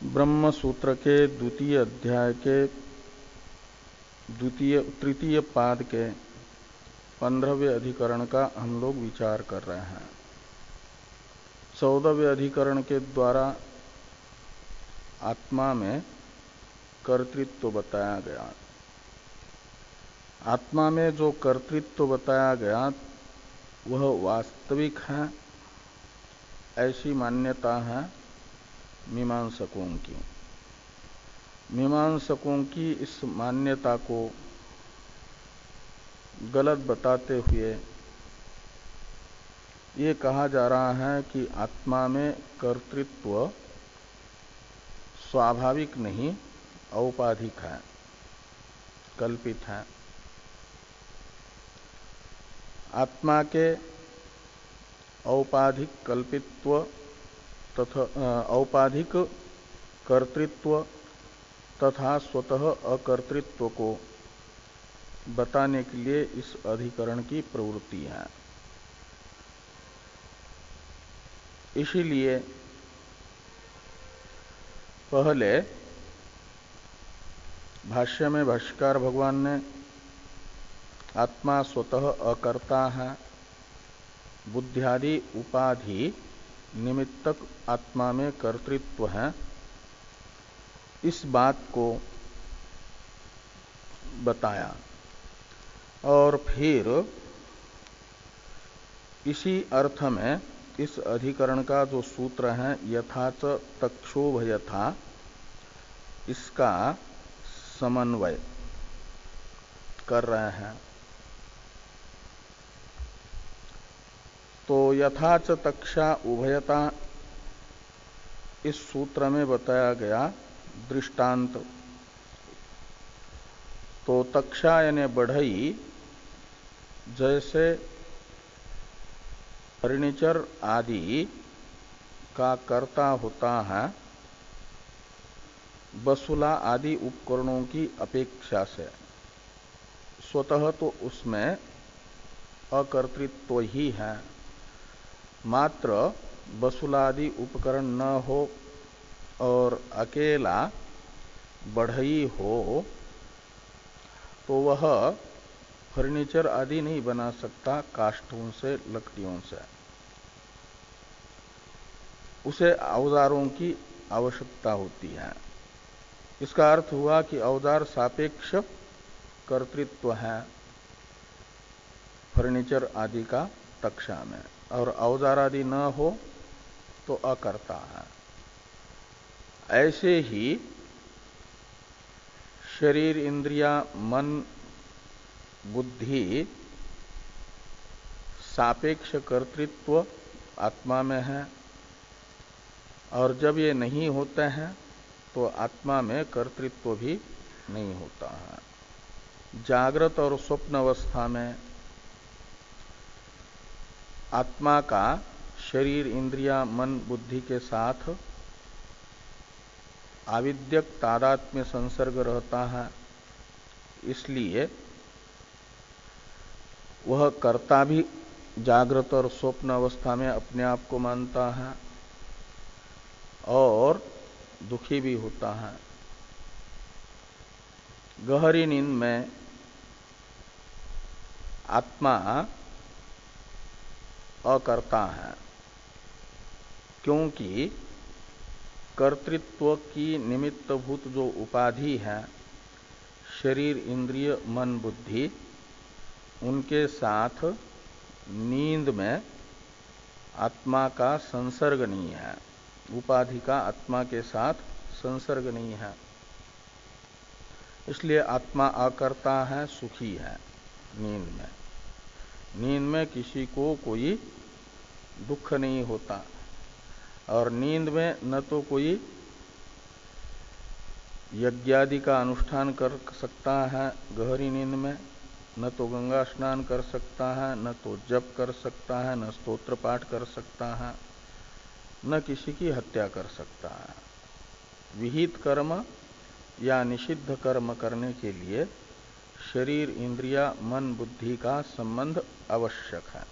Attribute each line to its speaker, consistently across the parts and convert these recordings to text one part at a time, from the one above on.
Speaker 1: ब्रह्म सूत्र के द्वितीय अध्याय के तृतीय पाद के 15वें अधिकरण का हम लोग विचार कर रहे हैं। 14वें अधिकरण के द्वारा आत्मा में कर्तृत्व बताया गया। आत्मा में जो कर्तृत्व बताया गया वह वास्तविक है, ऐसी मान्यता है मीमांसकों की। मीमांसकों की इस मान्यता को गलत बताते हुए ये कहा जा रहा है कि आत्मा में कर्तृत्व स्वाभाविक नहीं, औपाधिक है, कल्पित है। आत्मा के औपाधिक कल्पित्व तथा औपाधिक कर्तृत्व तथा स्वतः अकर्तृत्व को बताने के लिए इस अधिकरण की प्रवृत्ति है। इसीलिए पहले भाष्य में भाष्यकार भगवान ने आत्मा स्वतः अकर्ता है, बुद्ध्यादि उपाधि निमित्तक आत्मा में कर्तृत्व है, इस बात को बताया। और फिर इसी अर्थ में इस अधिकरण का जो सूत्र है यथाच तक्षोभयथा, इसका समन्वय कर रहे हैं। तो यथाच तक्षा उभयता इस सूत्र में बताया गया दृष्टांत। तो तक्षा यानी बढ़ई जैसे फर्नीचर आदि का कर्ता होता है बसुला आदि उपकरणों की अपेक्षा से, स्वतः तो उसमें अकर्तृत्व ही है। मात्र बसुलादि उपकरण न हो और अकेला बढ़ई हो तो वह फर्नीचर आदि नहीं बना सकता काष्ठों से, लकड़ियों से। उसे औजारों की आवश्यकता होती है। इसका अर्थ हुआ कि औजार सापेक्ष कर्तृत्व है फर्नीचर आदि का तक्षा में, और औजार आदि न हो तो अकर्ता है। ऐसे ही शरीर, इंद्रिया, मन, बुद्धि सापेक्ष कर्तृत्व आत्मा में है, और जब ये नहीं होते हैं तो आत्मा में कर्तृत्व भी नहीं होता है। जागृत और स्वप्न अवस्था में आत्मा का शरीर, इंद्रिया, मन, बुद्धि के साथ आविद्यक तादात्म्य संसर्ग रहता है, इसलिए वह कर्ता भी जागृत और स्वप्न अवस्था में अपने आप को मानता है और दुखी भी होता है। गहरी नींद में आत्मा अकर्ता है, क्योंकि कर्तृत्व की निमित्तभूत जो उपाधि है शरीर, इंद्रिय, मन, बुद्धि, उनके साथ नींद में आत्मा का संसर्ग नहीं है। उपाधि का आत्मा के साथ संसर्ग नहीं है, इसलिए आत्मा अकर्ता है, सुखी है नींद में। नींद में किसी को कोई दुख नहीं होता, और नींद में न तो कोई यज्ञादि का अनुष्ठान कर सकता है गहरी नींद में, न तो गंगा स्नान कर सकता है, न तो जप कर सकता है, न स्तोत्र पाठ कर सकता है, न किसी की हत्या कर सकता है। विहित कर्म या निषिद्ध कर्म करने के लिए शरीर, इंद्रिया, मन, बुद्धि का संबंध आवश्यक है।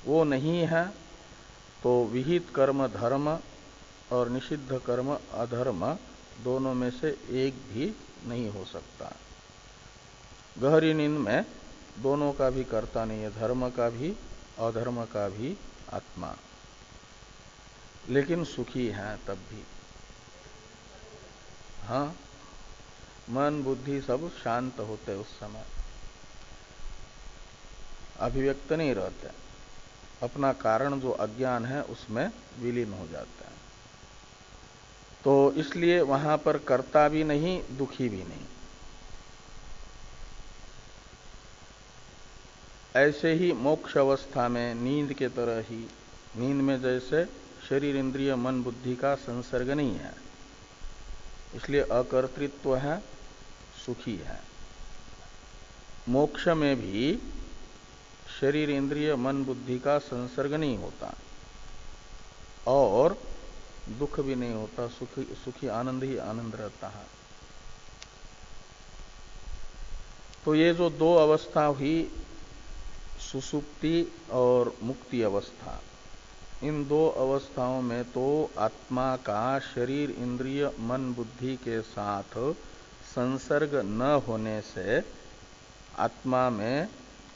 Speaker 1: वो नहीं है तो विहित कर्म धर्म और निषिद्ध कर्म अधर्म दोनों में से एक भी नहीं हो सकता। गहरी नींद में दोनों का भी कर्ता नहीं है, धर्म का भी अधर्म का भी आत्मा, लेकिन सुखी है तब भी। हाँ, मन बुद्धि सब शांत होते उस समय, अभिव्यक्त नहीं रहते, अपना कारण जो अज्ञान है उसमें विलीन हो जाते हैं। तो इसलिए वहां पर कर्ता भी नहीं, दुखी भी नहीं। ऐसे ही मोक्ष अवस्था में नींद के तरह ही, नींद में जैसे शरीर इंद्रिय मन बुद्धि का संसर्ग नहीं है, इसलिए अकर्तृत्व है, सुखी है। मोक्ष में भी शरीर इंद्रिय मन बुद्धि का संसर्ग नहीं होता और दुख भी नहीं होता, सुखी आनंद ही आनंद रहता है। तो ये जो दो अवस्था हुई, सुसुप्ति और मुक्ति अवस्था, इन दो अवस्थाओं में तो आत्मा का शरीर इंद्रिय मन बुद्धि के साथ संसर्ग न होने से आत्मा में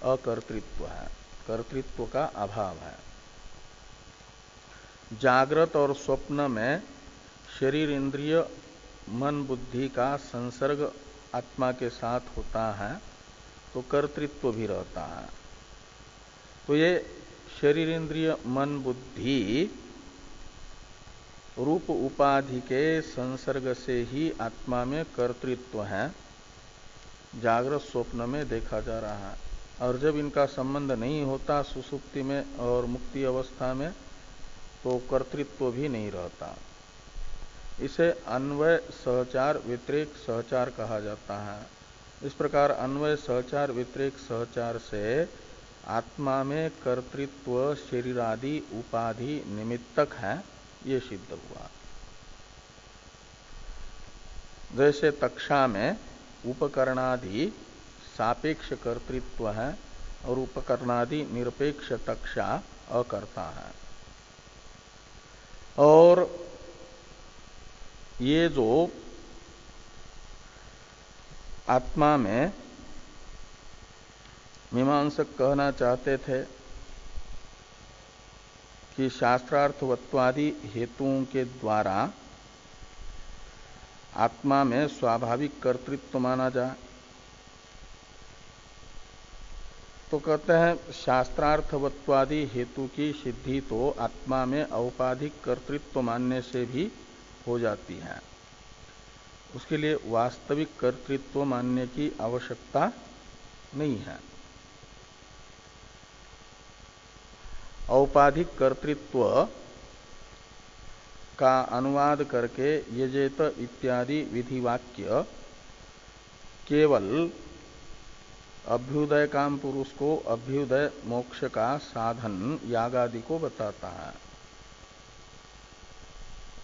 Speaker 1: अकर्तृत्व है, कर्तृत्व का अभाव है। जागृत और स्वप्न में शरीर इंद्रिय मन बुद्धि का संसर्ग आत्मा के साथ होता है तो कर्तृत्व भी रहता है। तो ये शरीर इंद्रिय मन बुद्धि रूप उपाधि के संसर्ग से ही आत्मा में कर्तृत्व है, जागृत स्वप्न में देखा जा रहा है। और जब इनका संबंध नहीं होता सुसुप्ति में और मुक्ति अवस्था में, तो कर्तृत्व भी नहीं रहता। इसे अन्वय सहचार व्यतिरेक सहचार कहा जाता है। इस प्रकार अन्वय सहचार व्यतिरेक सहचार से आत्मा में कर्तृत्व शरीरादि उपाधि निमित्तक है, ये सिद्ध हुआ। जैसे तक्षा में उपकरणादि सापेक्ष कर्तृत्व है और उपकरणादि निरपेक्ष तक्षा अकर्ता है। और ये जो आत्मा में मीमांसक कहना चाहते थे कि शास्त्रार्थवत्वादि हेतुओं के द्वारा आत्मा में स्वाभाविक कर्तृत्व माना जाए, तो कहते हैं शास्त्रार्थवत्वादि हेतु की सिद्धि तो आत्मा में औपाधिक कर्तृत्व मानने से भी हो जाती है, उसके लिए वास्तविक कर्तृत्व मानने की आवश्यकता नहीं है। औपाधिक कर्तृत्व का अनुवाद करके यजेत इत्यादि विधिवाक्य केवल अभ्युदय काम पुरुष को अभ्युदय मोक्ष का साधन यागादि को बताता है।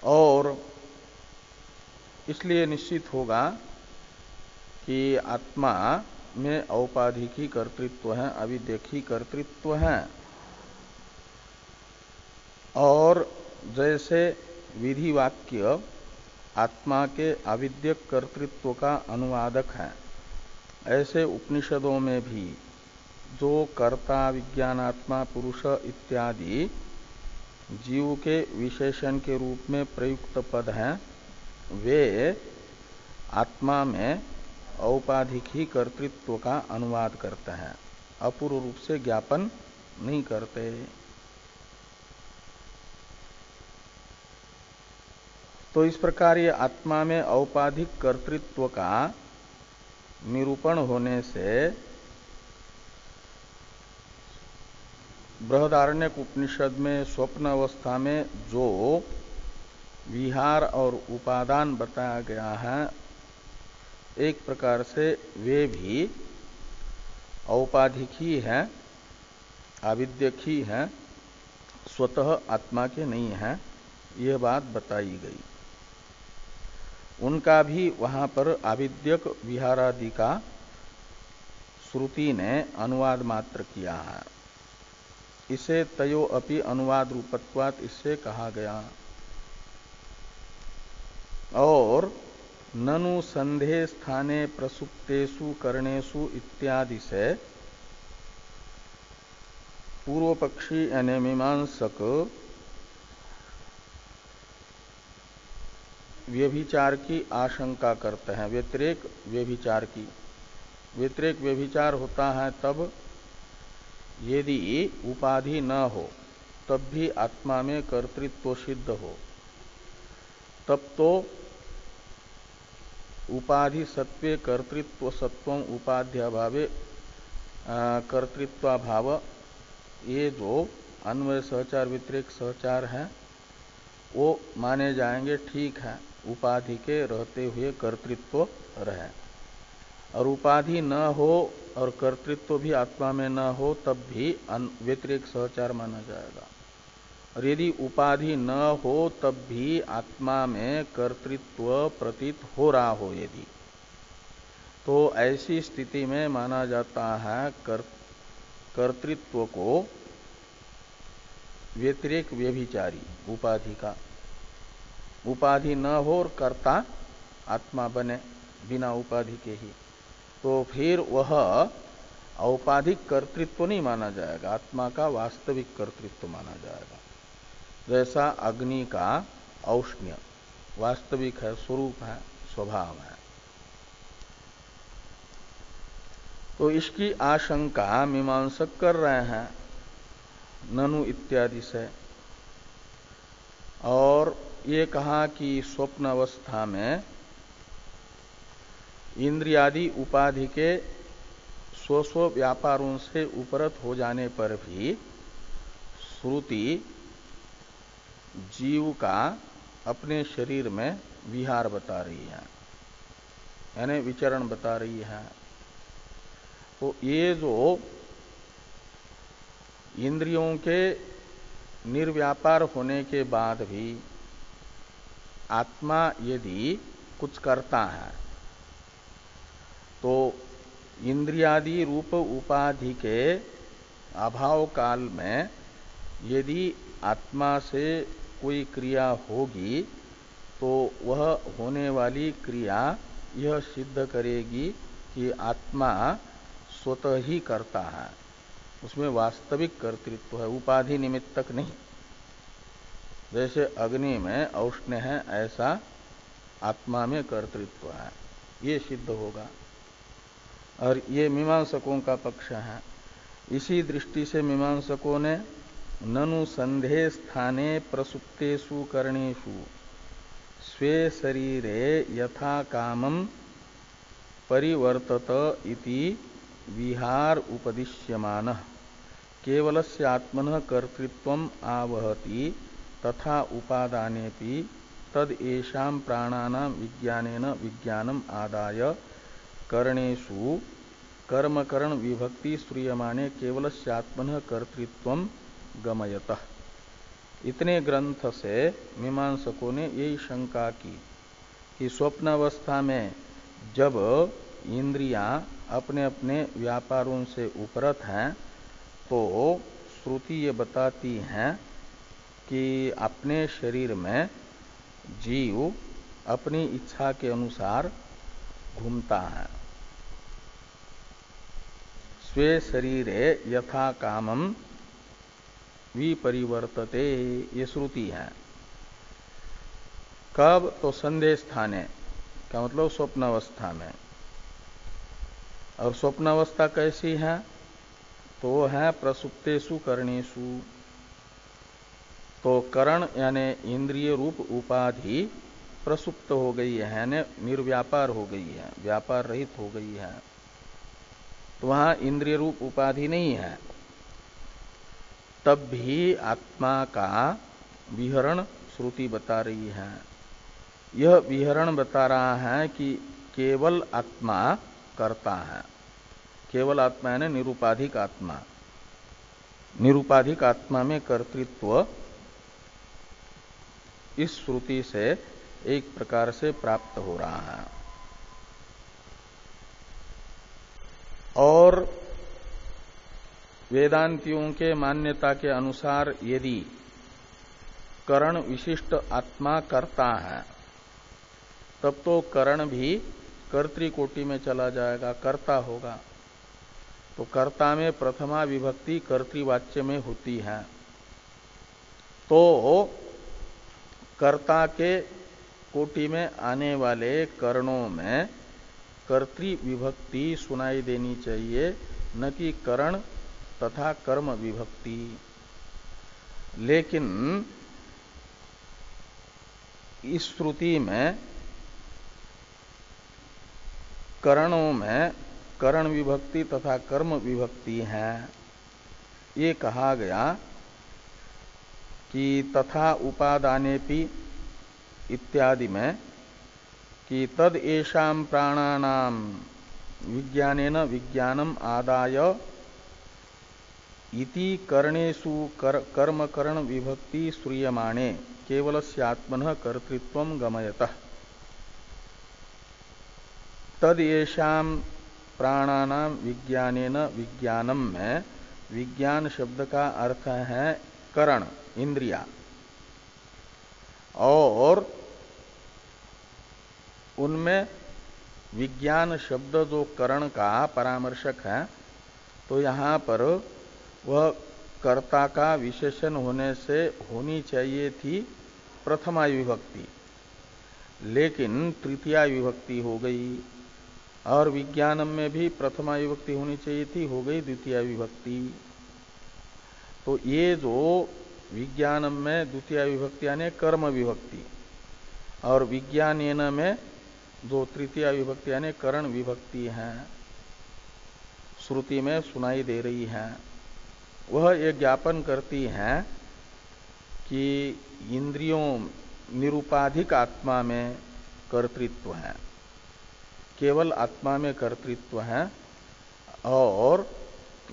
Speaker 1: और इसलिए निश्चित होगा कि आत्मा में औपाधिकी कर्तृत्व है, अविद्यकी कर्तृत्व है। और जैसे विधिवाक्य आत्मा के अविद्यक कर्तृत्व का अनुवादक है, ऐसे उपनिषदों में भी जो कर्ता विज्ञानात्मा पुरुष इत्यादि जीव के विशेषण के रूप में प्रयुक्त पद हैं, वे आत्मा में औपाधिक ही कर्तृत्व का अनुवाद करते हैं, अपूर्व रूप से ज्ञापन नहीं करते। तो इस प्रकार ये आत्मा में औपाधिक कर्तृत्व का निरूपण होने से बृहदारण्यक उपनिषद में स्वप्न अवस्था में जो विहार और उपादान बताया गया है, एक प्रकार से वे भी औपाधिक ही हैं, आविद्यक ही हैं, स्वतः आत्मा के नहीं हैं, यह बात बताई गई। उनका भी वहां पर आविद्यक विहारादि का श्रुति ने अनुवाद मात्र किया है। इसे तयो अपि अनुवाद रूपत्वात् इससे कहा गया। और ननु संधे स्थाने प्रसुप्तेषु करणेषु इत्यादि से पूर्व पक्षी यानी मीमांसक व्यभिचार की आशंका करते हैं, व्यतिरेक व्यभिचार की। व्यतिरेक व्यभिचार होता है तब यदि उपाधि न हो तब भी आत्मा में कर्तृत्व सिद्ध हो, तब तो उपाधि सत्वे कर्तृत्व सत्वं उपाध्याभावे कर्तृत्वाभाव, ये जो अन्वय सहचार व्यतिरेक सहचार है वो माने जाएंगे। ठीक है, उपाधि के रहते हुए कर्तृत्व रहे, और उपाधि न हो और कर्तृत्व भी आत्मा में न हो तब भी व्यतिरेक सहचार माना जाएगा। और यदि उपाधि न हो तब भी आत्मा में कर्तृत्व प्रतीत हो रहा हो यदि, तो ऐसी स्थिति में माना जाता है कर्तृत्व को व्यतिरेक व्यभिचारी उपाधि का। उपाधि न हो और कर्ता आत्मा बने बिना उपाधि के ही, तो फिर वह औपाधिक कर्तृत्व नहीं माना जाएगा, आत्मा का वास्तविक कर्तृत्व माना जाएगा। जैसा अग्नि का औष्ण्य वास्तविक है, स्वरूप है, स्वभाव है। तो इसकी आशंका मीमांसक कर रहे हैं ननु इत्यादि से। और ये कहा कि स्वप्न अवस्था में इंद्रियादि उपाधि के स्व व्यापारों से उपरत हो जाने पर भी श्रुति जीव का अपने शरीर में विहार बता रही है, यानी विचरण बता रही है। तो ये जो इंद्रियों के निर्व्यापार होने के बाद भी आत्मा यदि कुछ करता है तो इंद्रियादि रूप उपाधि के अभाव काल में यदि आत्मा से कोई क्रिया होगी तो वह होने वाली क्रिया यह सिद्ध करेगी कि आत्मा स्वतः ही करता है, उसमें वास्तविक कर्तृत्व है, उपाधि निमित्तक नहीं। जैसे अग्नि में औष्ण्य है ऐसा आत्मा में कर्तृत्व है, ये सिद्ध होगा। और ये मीमांसकों का पक्ष है। इसी दृष्टि से मीमांसकों ने ननु संधे स्थाने प्रसुप्तेषु करणेषु स्वे शरीरे यथा कामं परिवर्तत इति विहार उपदिश्यमानः केवलस्य आत्मनः कर्तृत्वम् आवहति तथा उपादानेपि तद एषां प्राणानां विज्ञानेन विज्ञानम् आदाय करणेषु कर्मकरण विभक्ति श्रूयमाणे केवलस्य आत्मनः कर्तृत्वम् गमयतः। इतने ग्रंथ से मीमांसकों ने यही शंका की कि स्वप्न अवस्था में जब इंद्रियां अपने अपने व्यापारों से उपरत हैं तो श्रुति ये बताती हैं कि अपने शरीर में जीव अपनी इच्छा के अनुसार घूमता है। स्वे शरीरे यथा कामम विपरिवर्तते, ये श्रुति है। कब? तो संदेह स्थाने का मतलब स्वप्न अवस्था में। और स्वप्न अवस्था कैसी है? तो है प्रसुप्तेषु करणेषु। तो करण यानी इंद्रिय रूप उपाधि प्रसुप्त हो गई है, यानी निर्व्यापार हो गई है, व्यापार रहित हो गई है। तो वहां इंद्रिय रूप उपाधि नहीं है, तब भी आत्मा का विहरण श्रुति बता रही है। यह विहरण बता रहा है कि केवल आत्मा करता है। केवल आत्मा यानी निरुपाधिक आत्मा। निरुपाधिक आत्मा में कर्तृत्व इस श्रुति से एक प्रकार से प्राप्त हो रहा है। और वेदांतियों के मान्यता के अनुसार यदि करण विशिष्ट आत्मा करता है तब तो करण भी कर्तृकोटि में चला जाएगा, कर्ता होगा। तो कर्ता में प्रथमा विभक्ति कर्तृवाच्य में होती है, तो कर्ता के कोटि में आने वाले करणों में कर्तृ विभक्ति सुनाई देनी चाहिए, न कि करण तथा कर्म विभक्ति। लेकिन इस श्रुति में करणों में करण विभक्ति तथा कर्म विभक्ति है। ये कहा गया कि तथा उपादानेपि इत्यादि में कि तद एषाम प्राणानाम विज्ञानेन विज्ञानम आदाय इति कर्णेषु कर्म करण विभक्ति श्रूयमाणे केवलस्यात्मनः कर्तृत्वं गमयतः। तद एषाम प्राणानाम विज्ञानेन विज्ञानम में विज्ञान शब्द का अर्थ है करण, इंद्रिया, और उनमें विज्ञान शब्द जो करण का परामर्शक है, तो यहाँ पर वह कर्ता का विशेषण होने से होनी चाहिए थी प्रथमा विभक्ति, लेकिन तृतीया विभक्ति हो गई। और विज्ञानम में भी प्रथमा विभक्ति होनी चाहिए थी, हो गई द्वितीया विभक्ति। तो ये जो विज्ञानम में द्वितीया विभक्ति यानी कर्म विभक्ति, और विज्ञानेन में जो तृतीया विभक्ति यानी करण विभक्ति है, श्रुति में सुनाई दे रही है, वह ये ज्ञापन करती है कि इंद्रियों निरुपाधिक आत्मा में कर्तृत्व है, केवल आत्मा में कर्तृत्व है, और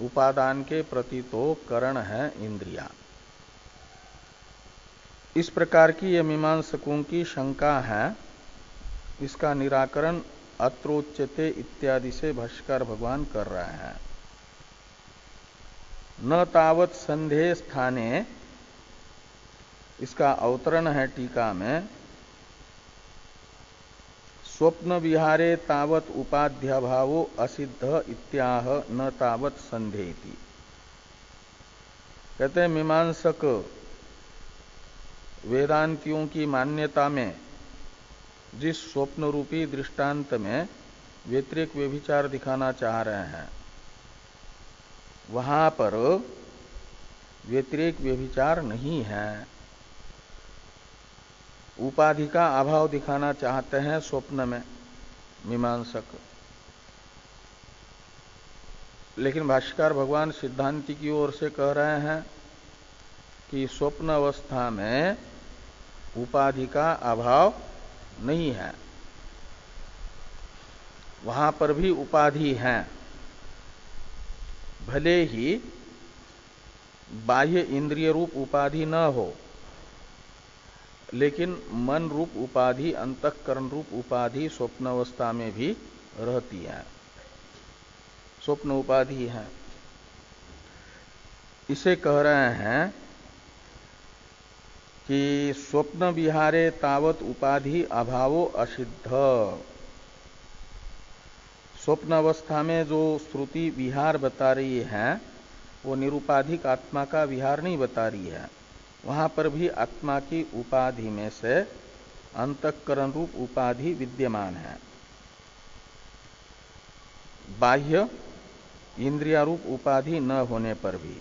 Speaker 1: उपादान के प्रति तो करण है इंद्रिया। इस प्रकार की ये मीमांसकों की शंका है। इसका निराकरण अत्रोच्यते इत्यादि से भाष्यकार भगवान कर रहे हैं। न तावत संदेह स्थाने, इसका अवतरण है टीका में, स्वप्न विहारे तावत उपाध्याभावो असिद्ध इत्याह न तावत संदेहति। कहते हैं मीमांसक वेदांतियों की मान्यता में जिस स्वप्न रूपी दृष्टांत में व्यतिरेक व्यभिचार दिखाना चाह रहे हैं, वहां पर व्यतिरेक व्यभिचार नहीं है। उपाधि का अभाव दिखाना चाहते हैं स्वप्न में मीमांसक, लेकिन भाष्यकार भगवान सिद्धांति की ओर से कह रहे हैं कि स्वप्न अवस्था में उपाधि का अभाव नहीं है, वहां पर भी उपाधि है। भले ही बाह्य इंद्रिय रूप उपाधि न हो, लेकिन मन रूप उपाधि, अंतःकरण रूप उपाधि स्वप्न अवस्था में भी रहती है, स्वप्न उपाधि है। इसे कह रहे हैं कि स्वप्न विहारे तावत उपाधि अभावो असिद्ध। स्वप्न अवस्था में जो श्रुति विहार बता रही है, वो निरुपाधिक आत्मा का विहार नहीं बता रही है। वहां पर भी आत्मा की उपाधि में से अंतःकरण रूप उपाधि विद्यमान है, बाह्य इंद्रिया रूप उपाधि न होने पर भी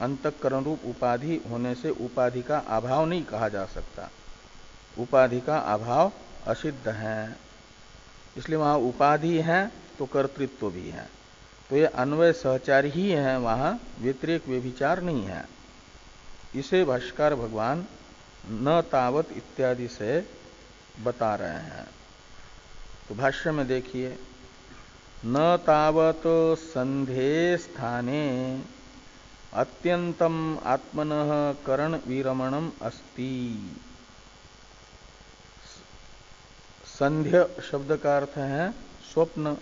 Speaker 1: अंतःकरण रूप उपाधि होने से उपाधि का अभाव नहीं कहा जा सकता। उपाधि का अभाव असिद्ध है, इसलिए वहां उपाधि है तो कर्तृत्व भी है। तो ये अन्वय सहचार ही है, वहां व्यतिरेक व्यभिचार नहीं है। इसे भाष्यकार भगवान न तावत इत्यादि से बता रहे हैं। तो भाष्य में देखिए, न तावत संधे स्थाने अत्यंतम आत्मनः करण विरमणम अस्ति। संध्य शब्द का अर्थ है स्वप्न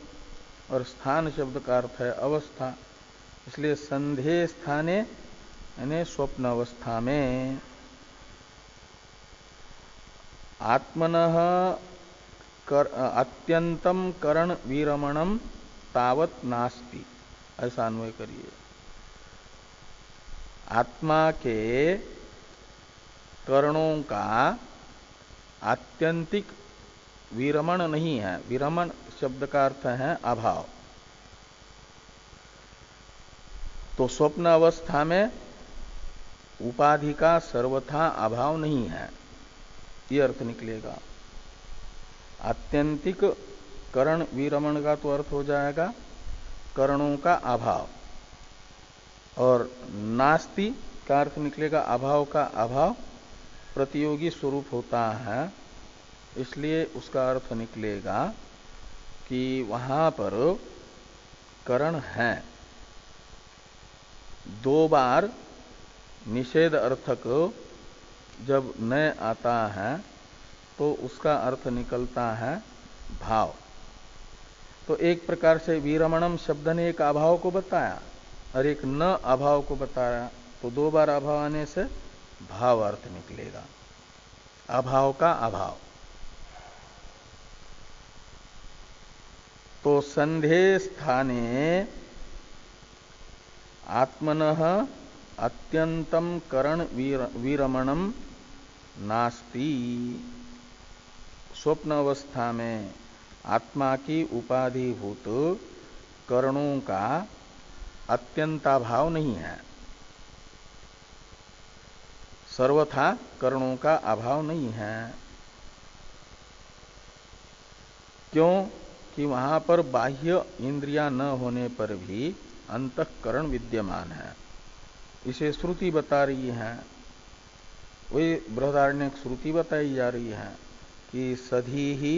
Speaker 1: और स्थान शब्द का अर्थ है अवस्था, इसलिए संधे स्थाने यानी स्वप्न अवस्था में आत्मनः अत्यंतम करण विरमणम तावत नास्ति, ऐसा अन्वय करिए। आत्मा के करणों का आत्यंतिक विरमण नहीं है। विरमण शब्द का अर्थ है अभाव। तो स्वप्न अवस्था में उपाधि का सर्वथा अभाव नहीं है, ये अर्थ निकलेगा। आत्यंतिक करण विरमण का तो अर्थ हो जाएगा करणों का अभाव, और नास्ति का अर्थ निकलेगा अभाव का अभाव प्रतियोगी स्वरूप होता है, इसलिए उसका अर्थ निकलेगा कि वहां पर करण है। दो बार निषेध अर्थक जब न आता है तो उसका अर्थ निकलता है भाव। तो एक प्रकार से विरमणम शब्द ने एक अभाव को बताया और एक न अभाव को बताया, तो दो बार अभाव आने से भाव अर्थ निकलेगा, अभाव का अभाव। तो संधे स्थाने आत्मनः अत्यंतम करण विरमणम नास्ति। स्वप्न अवस्था में आत्मा की उपाधिभूत करणों का अत्यंताभाव नहीं है, सर्वथा करणों का अभाव नहीं है। क्यों कि वहां पर बाह्य इंद्रियां न होने पर भी अंतःकरण विद्यमान है, इसे श्रुति बता रही है। वही बृहदारण्यक श्रुति बताई जा रही है कि सधी ही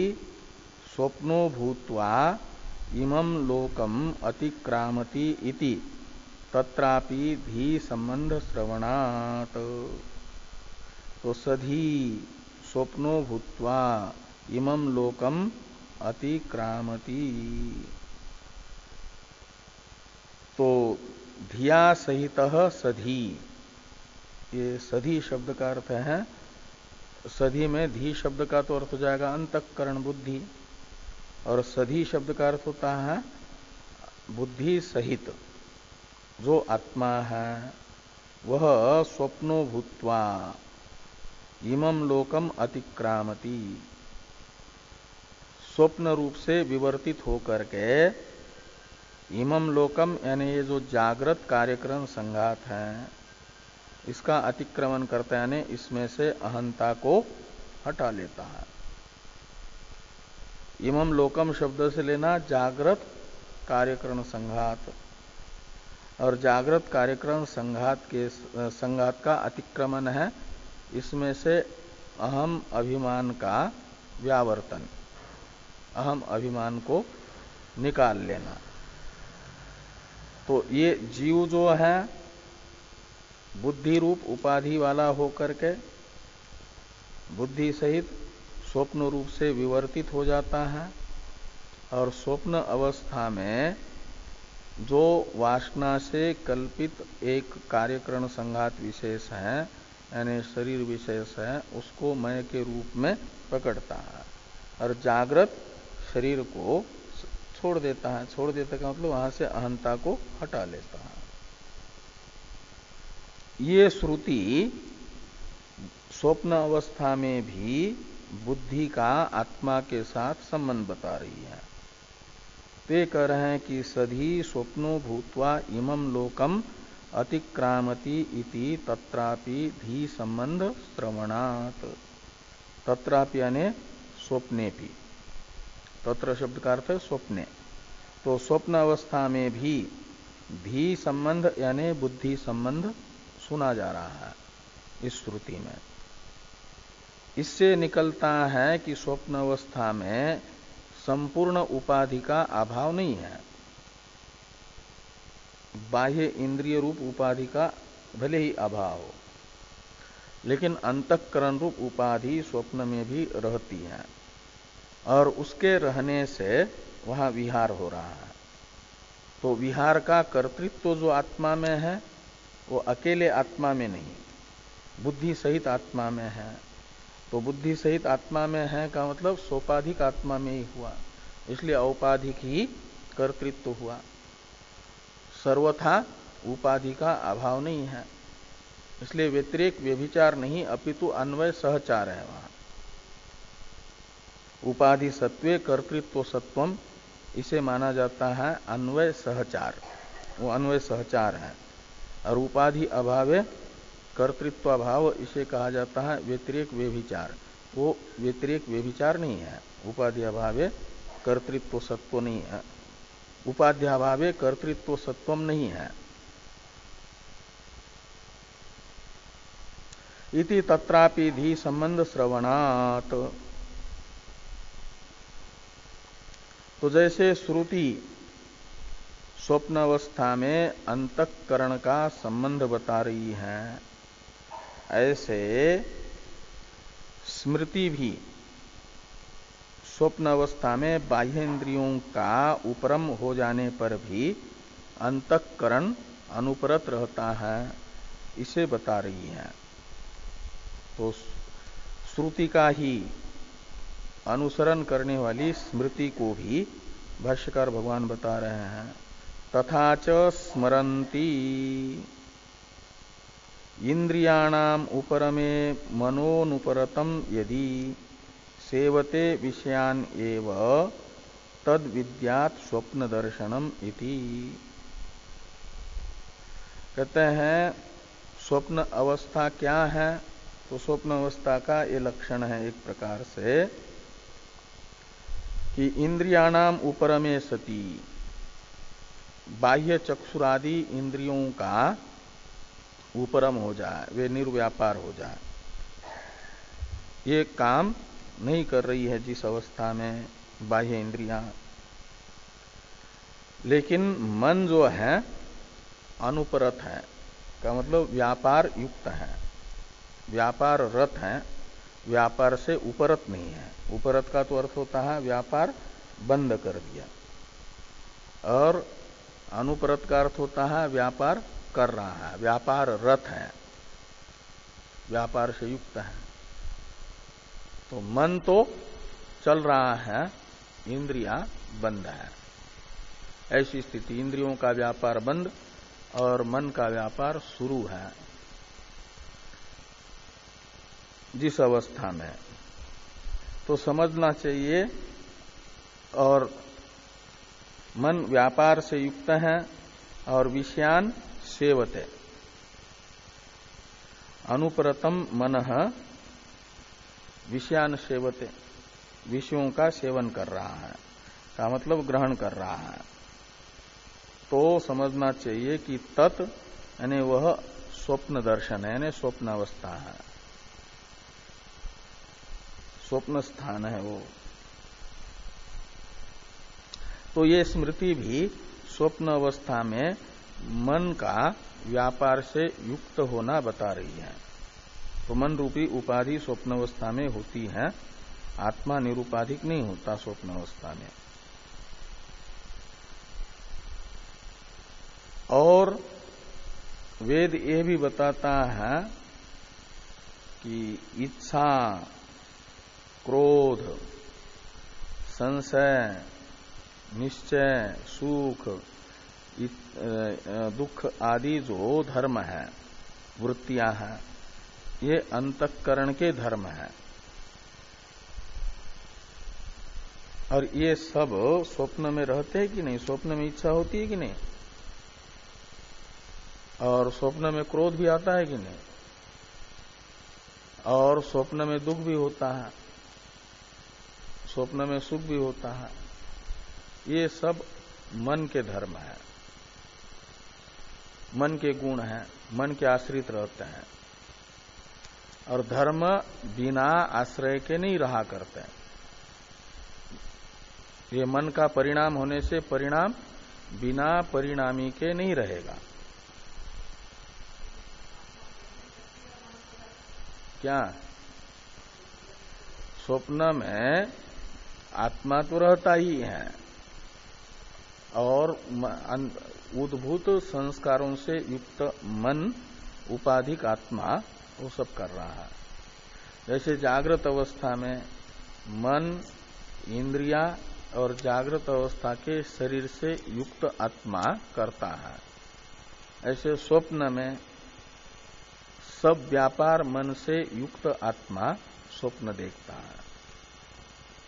Speaker 1: स्वप्नो भूत्वा इमं लोकम अतिक्रामति इति तत्रापि धी संबंध श्रवणात्। तो सधी स्वप्नो भूत्वा इमं लोकम अतिक्रामति, तो धिया सहित सधी, ये सधी शब्द का अर्थ है, सधी में धी शब्द का तो अर्थ हो जाएगा अंतःकरण बुद्धि, और सधी शब्द का अर्थ होता है बुद्धि सहित जो आत्मा है वह स्वप्नो भूत्वा इमं लोकम अतिक्रामति, स्वप्न रूप से विवर्तित होकर के इमं लोकम यानी ये जो जागृत कार्यक्रम संघात है इसका अतिक्रमण करता यानी इसमें से अहंता को हटा लेता है। इमं लोकम शब्द से लेना जागृत कार्यक्रम संघात, और जागृत कार्यक्रम संघात का अतिक्रमण है इसमें से अहम अभिमान का व्यावर्तन, अहम अभिमान को निकाल लेना। तो ये जीव जो है बुद्धि रूप उपाधि वाला होकर के बुद्धि सहित स्वप्न रूप से विवर्तित हो जाता है, और स्वप्न अवस्था में जो वासना से कल्पित एक कार्यकरण संघात विशेष है यानी शरीर विशेष है उसको मैं के रूप में पकड़ता है, और जागृत शरीर को छोड़ देता है। छोड़ देता का मतलब वहां से अहंता को हटा लेता है। ये श्रुति स्वप्न अवस्था में भी बुद्धि का आत्मा के साथ संबंध बता रही है। ते कह रहे हैं कि सधी स्वप्नो भूत्वा इमं लोकम अतिक्रामति इति तत्रापि धी संबंध श्रवणात्। तत्रापि यानी स्वप्ने भी, तत्र शब्द का अर्थ है स्वप्ने, तो स्वप्न अवस्था में भी धी संबंध यानी बुद्धि संबंध सुना जा रहा है इस श्रुति में। इससे निकलता है कि स्वप्न अवस्था में संपूर्ण उपाधि का अभाव नहीं है, बाह्य इंद्रिय रूप उपाधि का भले ही अभाव हो, लेकिन अंतःकरण रूप उपाधि स्वप्न में भी रहती है, और उसके रहने से वहां विहार हो रहा है। तो विहार का कर्तृत्व जो आत्मा में है वो अकेले आत्मा में नहीं, बुद्धि सहित आत्मा में है, तो बुद्धि सहित आत्मा में है का मतलब सोपाधिक आत्मा में ही हुआ, इसलिए औपाधिक ही कर्तृत्व हुआ। सर्वथा उपाधि का अभाव नहीं है, इसलिए व्यतिरेक व्यभिचार नहीं अपितु अन्वय सहचार है वहां। उपाधि सत्वे कर्तृत्व सत्वम, इसे माना जाता है अन्वय सहचार, वो अन्वय सहचार है। और उपाधि अभावे कर्तृत्व अभाव, इसे कहा जाता है व्यतिरेक व्यभिचार, वो व्यतिरेक व्यभिचार नहीं है। उपाधि अभावे कर्तृत्व सत्व नहीं है, उपाध्याभावे कर्तृत्व सत्वम नहीं है। इति तत्रापि धी संबंध श्रवणात्, तो जैसे श्रुति स्वप्नावस्था में अंतःकरण का संबंध बता रही है, ऐसे स्मृति भी स्वप्न अवस्था में बाह्य इंद्रियों का उपरम हो जाने पर भी अंतःकरण अनुपरत रहता है, इसे बता रही है। तो श्रुति का ही अनुसरण करने वाली स्मृति को भी भाष्यकार भगवान बता रहे हैं। तथा च स्मरन्ति इंद्रियाणाम उपरमे मनोनुपरतम यदि सेवते विषयान एव तद विद्यात् स्वप्न दर्शनम इति। कहते हैं स्वप्न अवस्था क्या है, तो स्वप्न अवस्था का ये लक्षण है एक प्रकार से कि इंद्रियाणाम उपरमे सती, बाह्य चक्षुरादि इंद्रियों का उपरम हो जाए, वे निर्व्यापार हो जाए। ये काम नहीं कर रही है जिस अवस्था में बाह्य इंद्रियां, लेकिन मन जो है अनुपरत है, का मतलब व्यापार युक्त है, व्यापार रत है, व्यापार से उपरत नहीं है। उपरत का तो अर्थ होता है व्यापार बंद कर दिया, और अनुपरत का अर्थ होता है व्यापार कर रहा है, व्यापार रत है, व्यापार से युक्त है। तो मन तो चल रहा है, इंद्रियां बंद है। ऐसी स्थिति, इंद्रियों का व्यापार बंद और मन का व्यापार शुरू है जिस अवस्था में, तो समझना चाहिए। और मन व्यापार से युक्त है और विषयान सेवते, अनुपरतम मनः विषयान सेवते, विषयों का सेवन कर रहा है, का मतलब ग्रहण कर रहा है। तो समझना चाहिए कि तत् यानी वह स्वप्न दर्शन है, यानी स्वप्न अवस्था है, स्वप्न स्थान है वो। तो ये स्मृति भी स्वप्न अवस्था में मन का व्यापार से युक्त होना बता रही है। तो मन रूपी उपाधि स्वप्न अवस्था में होती है, आत्मा निरुपाधिक नहीं होता स्वप्न अवस्था में। और वेद यह भी बताता है कि इच्छा, क्रोध, संशय, निश्चय, सुख, दुख आदि जो धर्म है, वृत्तियां हैं, ये अंतःकरण के धर्म है। और ये सब स्वप्न में रहते हैं कि नहीं? स्वप्न में इच्छा होती है कि नहीं? और स्वप्न में क्रोध भी आता है कि नहीं? और स्वप्न में दुख भी होता है, स्वप्न में सुख भी होता है। ये सब मन के धर्म है, मन के गुण हैं, मन के आश्रित रहते हैं। और धर्म बिना आश्रय के नहीं रहा करते। ये मन का परिणाम होने से परिणाम बिना परिणामी के नहीं रहेगा। क्या स्वप्न में आत्मा तो रहता ही है और उद्भूत संस्कारों से युक्त मन, उपाधिक आत्मा, वो सब कर रहा है। जैसे जागृत अवस्था में मन, इंद्रिया और जागृत अवस्था के शरीर से युक्त आत्मा करता है, ऐसे स्वप्न में सब व्यापार मन से युक्त आत्मा स्वप्न देखता है,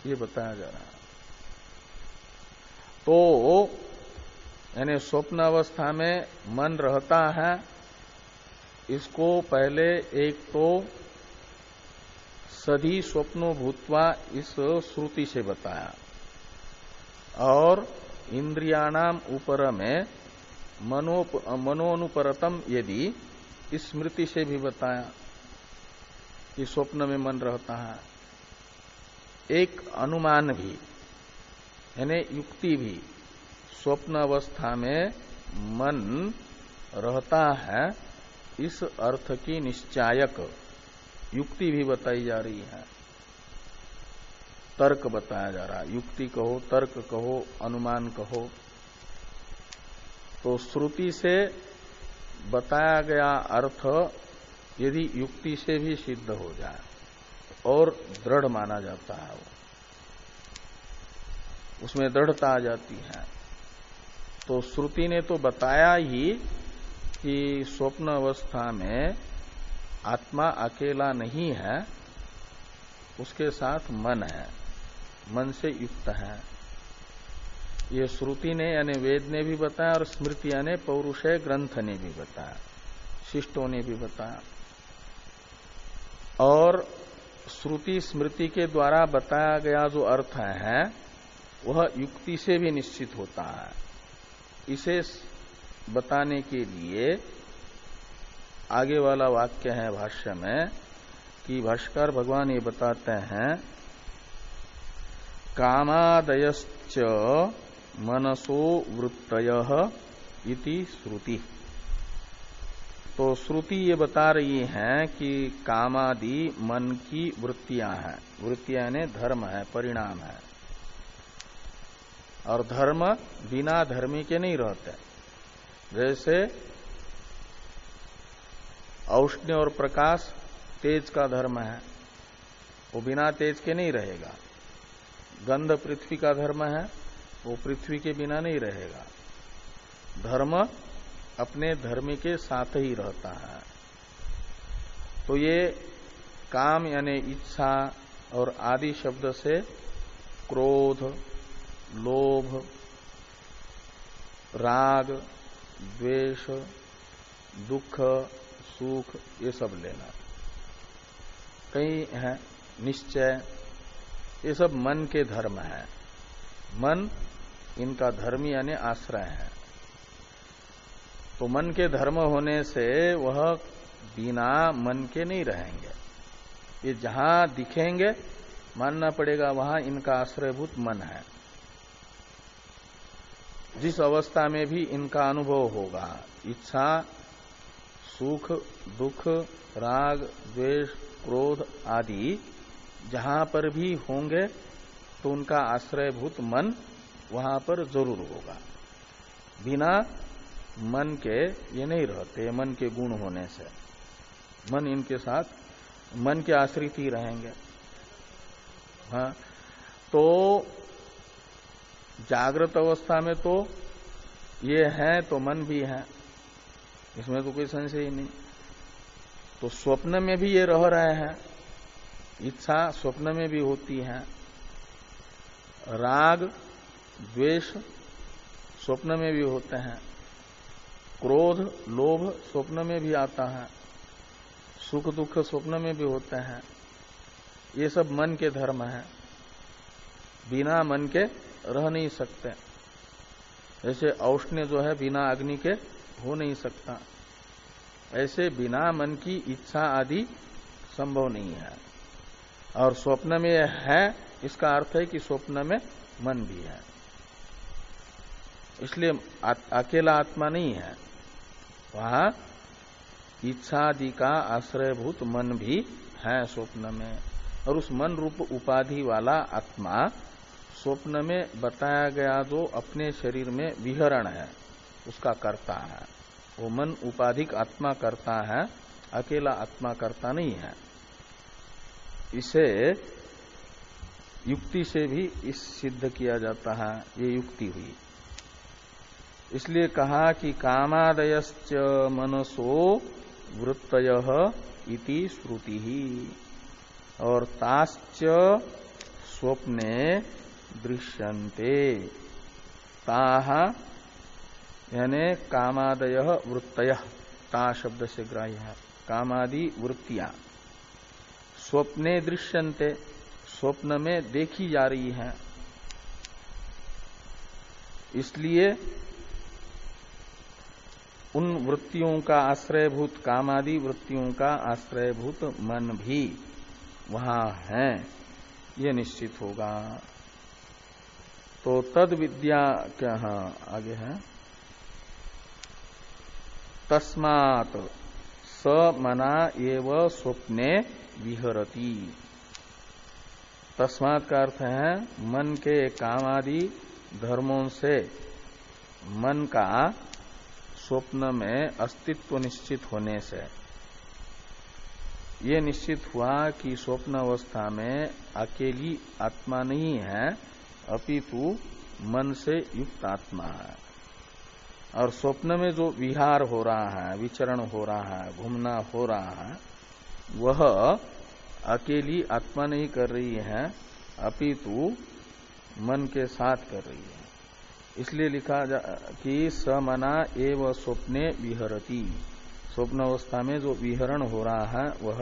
Speaker 1: ये बताया जा रहा है। तो यानी स्वप्न अवस्था में मन रहता है, इसको पहले एक तो सधी स्वप्नो भूत्वा इस श्रुति से बताया, और इंद्रियाणाम ऊपर में मनोनुपरतम यदि इस स्मृति से भी बताया कि स्वप्न में मन रहता है। एक अनुमान भी यानी युक्ति भी स्वप्न अवस्था में मन रहता है, इस अर्थ की निश्चायक युक्ति भी बताई जा रही है, तर्क बताया जा रहा है। युक्ति कहो, तर्क कहो, अनुमान कहो, तो श्रुति से बताया गया अर्थ यदि युक्ति से भी सिद्ध हो जाए और दृढ़ माना जाता है, उसमें दृढ़ता आ जाती है। तो श्रुति ने तो बताया ही कि स्वप्न अवस्था में आत्मा अकेला नहीं है, उसके साथ मन है, मन से युक्त है। ये श्रुति ने यानी वेद ने भी बताया और स्मृति यानी पौरुषेय ग्रंथ ने भी बताया, शिष्टों ने भी बताया। और श्रुति स्मृति के द्वारा बताया गया जो अर्थ है वह युक्ति से भी निश्चित होता है। इसे बताने के लिए आगे वाला वाक्य है भाष्य में कि भाष्यकार भगवान ये बताते हैं, कामादयश्च मनसो वृत्तयः इति श्रुति। तो श्रुति ये बता रही है कि कामादि मन की वृत्तियां हैं, वृत्तियां यानी धर्म है, परिणाम है, और धर्म बिना धर्मी के नहीं रहते। जैसे औष्ण्य और प्रकाश तेज का धर्म है, वो बिना तेज के नहीं रहेगा। गंध पृथ्वी का धर्म है, वो पृथ्वी के बिना नहीं रहेगा। धर्म अपने धर्म के साथ ही रहता है। तो ये काम यानी इच्छा और आदि शब्द से क्रोध, लोभ, राग, द्वेष, दुख, सुख, ये सब लेना। कई है निश्चय, ये सब मन के धर्म है। मन इनका धर्म यानी आश्रय है। तो मन के धर्म होने से वह बिना मन के नहीं रहेंगे। ये जहां दिखेंगे मानना पड़ेगा वहां इनका आश्रयभूत मन है। जिस अवस्था में भी इनका अनुभव होगा, इच्छा, सुख, दुख, राग, द्वेष, क्रोध आदि जहां पर भी होंगे तो उनका आश्रयभूत मन वहां पर जरूर होगा। बिना मन के ये नहीं रहते, मन के गुण होने से मन इनके साथ मन के आश्रित ही रहेंगे। हाँ, तो जागृत अवस्था में तो ये है तो मन भी है, इसमें तो कोई संशय ही नहीं। तो स्वप्न में भी ये रह रहे हैं, इच्छा स्वप्न में भी होती है, राग द्वेष स्वप्न में भी होते हैं, क्रोध लोभ स्वप्न में भी आता है, सुख दुख स्वप्न में भी होते हैं। ये सब मन के धर्म है, बिना मन के रह नहीं सकते। जैसे औष्ण्य जो है बिना अग्नि के हो नहीं सकता, ऐसे बिना मन की इच्छा आदि संभव नहीं है। और स्वप्न में है, इसका अर्थ है कि स्वप्न में मन भी है, इसलिए अकेला आत्मा नहीं है, वहां इच्छादि का आश्रयभूत मन भी है स्वप्न में। और उस मन रूप उपाधि वाला आत्मा स्वप्न में बताया गया जो अपने शरीर में विहरण है उसका करता है। वो मन उपाधिक आत्मा करता है, अकेला आत्मा करता नहीं है। इसे युक्ति से भी इस सिद्ध किया जाता है, ये युक्ति हुई। इसलिए कहा कि कामादयश्च मनसो वृत्तयः इति श्रुति ही, और ताश्च स्वप्ने दृश्यन्ते, ताः यानी कामादयः वृत्तयः, ता शब्द से ग्राह्य है, कामादि वृत्तियां स्वप्ने दृश्यन्ते, स्वप्न में देखी जा रही हैं। इसलिए उन वृत्तियों का आश्रयभूत, कामादि वृत्तियों का आश्रयभूत मन भी वहां है, ये निश्चित होगा। तो तद विद्या क्या, हाँ आगे है, तस्मात् स मना एव स्वप्ने विहरति। तस्मात् का अर्थ है मन के कामादि धर्मों से मन का स्वप्न में अस्तित्व निश्चित होने से ये निश्चित हुआ कि स्वप्न अवस्था में अकेली आत्मा नहीं है, अपितु मन से युक्त आत्मा है। और स्वप्न में जो विहार हो रहा है, विचरण हो रहा है, घूमना हो रहा है, वह अकेली आत्मा नहीं कर रही है, अपितु मन के साथ कर रही है। इसलिए लिखा कि समना एव स्वप्ने विहरति, स्वप्न अवस्था में जो विहरण हो रहा है वह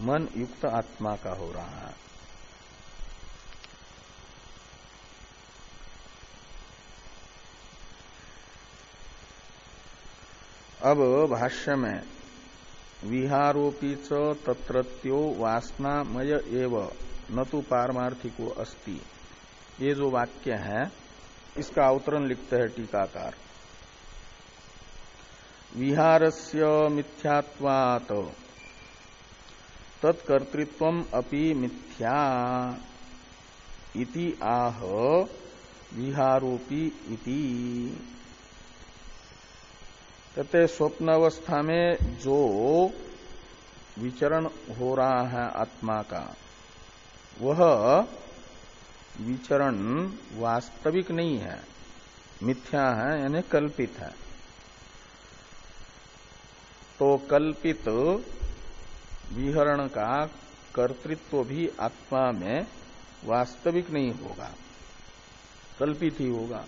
Speaker 1: मन युक्त आत्मा का हो रहा है। अब भाष्य में विहारोपी च तत्रत्यो वासनामय एव न तो पारमार्थिको अस्ति, ये जो वाक्य है इसका अवतरण लिखते हैं टीकाकार। विहारस्य मिथ्यात्वात् तत्कर्तृत्वम् अपि मिथ्या इति आह विहारोपी इति। कहते स्वप्न अवस्था में जो विचरण हो रहा है आत्मा का, वह विचरण वास्तविक नहीं है, मिथ्या है, यानी कल्पित है। तो कल्पित विहरण का कर्तृत्व भी आत्मा में वास्तविक नहीं होगा, कल्पित ही होगा।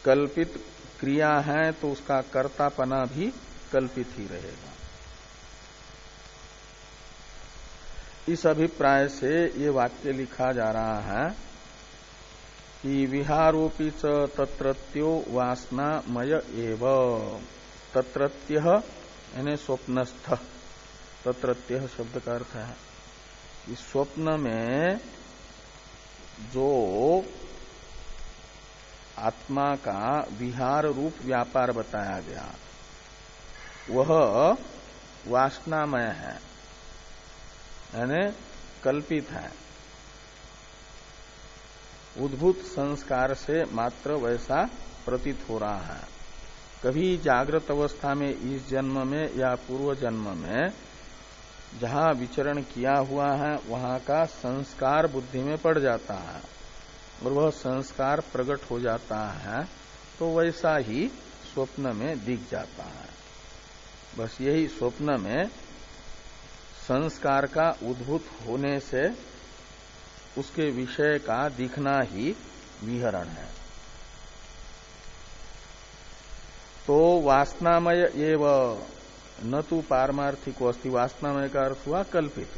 Speaker 1: कल्पित क्रिया है तो उसका कर्तापना भी कल्पित ही रहेगा। इस अभिप्राय से ये वाक्य लिखा जा रहा है कि विहारोपी च तत्रत्यो वासनामय एव। तत्रत्यः यानी स्वप्नस्थ, तत्रत्यः शब्द का अर्थ है कि स्वप्न में जो आत्मा का विहार रूप व्यापार बताया गया वह वासनामय है, यानी कल्पित है, उद्भूत संस्कार से मात्र वैसा प्रतीत हो रहा है। कभी जागृत अवस्था में इस जन्म में या पूर्व जन्म में जहां विचरण किया हुआ है वहां का संस्कार बुद्धि में पड़ जाता है और वह संस्कार प्रकट हो जाता है, तो वैसा ही स्वप्न में दिख जाता है। बस यही स्वप्न में संस्कार का उद्भूत होने से उसके विषय का दिखना ही विहरण है। तो वासनामय एव न तो पारमार्थिको अस्ति, वासनामय का अर्थ हुआ कल्पित।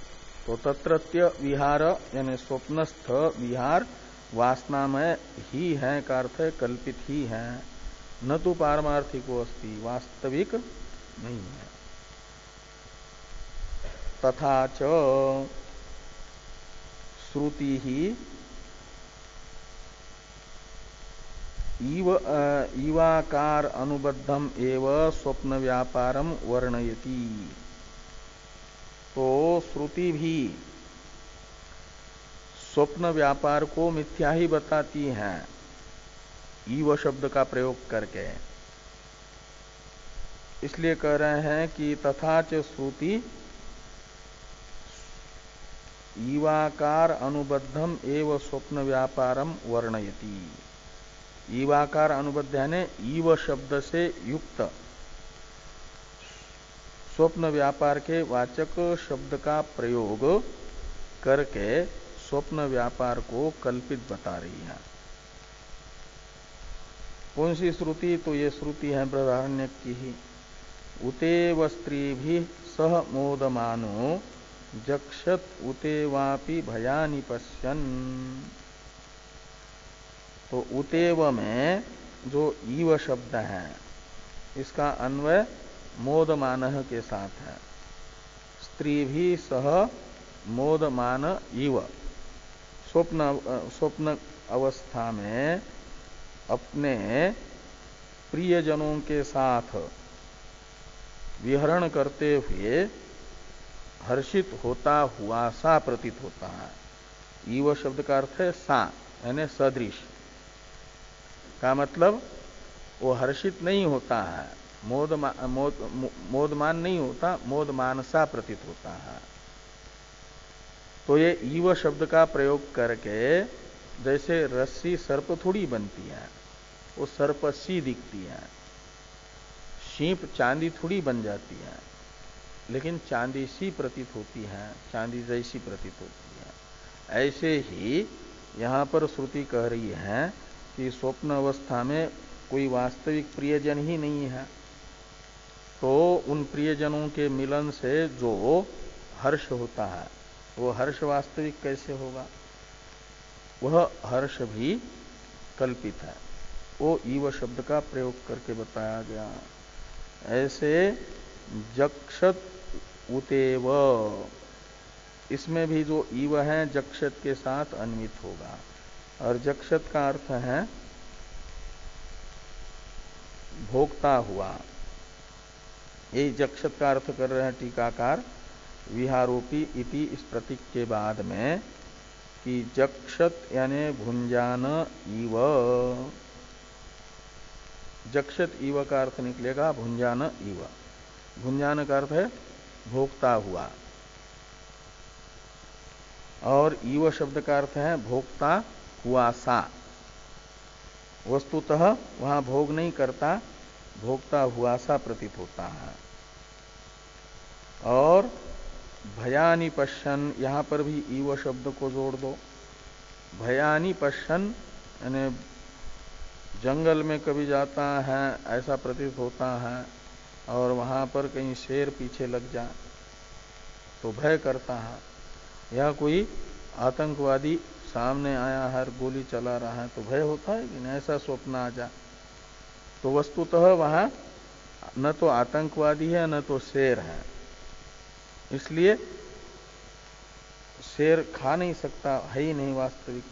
Speaker 1: तो तत्रत्य विहार यानी स्वप्नस्थ विहार वासनामय ही है का अर्थ है कल्पित ही है, न तो पारमार्थिको अस्ति, वास्तविक नहीं है। तथा च श्रुति ही इवाकार अनुबद्धम एव स्वप्न व्यापारम वर्णयति। तो श्रुति भी स्वप्न व्यापार को मिथ्या ही बताती है ईव शब्द का प्रयोग करके। इसलिए कह रहे हैं कि तथा च श्रुति ईवाकार अनुबद्धम एव स्वप्न व्यापारम वर्णयति। ईवाकार अनुबद्ध यानी ईव शब्द से युक्त स्वप्न व्यापार के वाचक शब्द का प्रयोग करके स्वप्न व्यापार को कल्पित बता रही है। कौन सी श्रुति? तो ये श्रुति है बृहदारण्यक की ही। उतेव स्त्री भी सह मोदमानो जक्षत उतेवापि भयानि पश्यन्। तो उतेव में जो ईव शब्द है इसका अन्वय मोदमान के साथ है। स्त्री भी सह मोदमान इव। स्वप्न अवस्था में अपने प्रियजनों के साथ विहरण करते हुए हर्षित होता हुआ सा प्रतीत होता है। ईव शब्द का अर्थ है सा, यानी सदृश का मतलब वो हर्षित नहीं होता है, मोदमान नहीं होता, मोदमान सा प्रतीत होता है। तो ये ईव शब्द का प्रयोग करके जैसे रस्सी सर्प थोड़ी बनती है, वो सर्प सी दिखती है। शीप चांदी थोड़ी बन जाती है, लेकिन चांदी सी प्रतीत होती है, चांदी जैसी प्रतीत होती है। ऐसे ही यहां पर श्रुति कह रही है कि स्वप्न अवस्था में कोई वास्तविक प्रियजन ही नहीं है, तो उन प्रियजनों के मिलन से जो हर्ष होता है वो हर्ष वास्तविक कैसे होगा? वह हर्ष भी कल्पित है। वो ईव शब्द का प्रयोग करके बताया गया। ऐसे जक्षत उतेव, इसमें भी जो ईव है जक्षत के साथ अन्वित होगा। और जक्षत का अर्थ है भोगता हुआ। यही जक्षत का अर्थ कर रहे हैं टीकाकार विहारोपी इति इस प्रतीक के बाद में कि जक्षत यानी भुंजान इव। जक्षत इव का अर्थ निकलेगा भुंजान इव। भुंजान का अर्थ है भोगता हुआ, और ईव शब्द का अर्थ है भोगता हुआ सा। वस्तुतः वहां भोग नहीं करता, भोगता हुआ सा प्रतीत होता है। और भयानि पश्यन्, यहां पर भी ईव शब्द को जोड़ दो। भयानि पश्यन् यानी जंगल में कभी जाता है ऐसा प्रतीत होता है, और वहां पर कहीं शेर पीछे लग जाए तो भय करता है। या कोई आतंकवादी सामने आया है, गोली चला रहा है तो भय होता है कि नहीं? ऐसा स्वप्न आ जाए तो वस्तुतः वहां न तो आतंकवादी है न तो शेर है, इसलिए शेर खा नहीं सकता, है ही नहीं वास्तविक।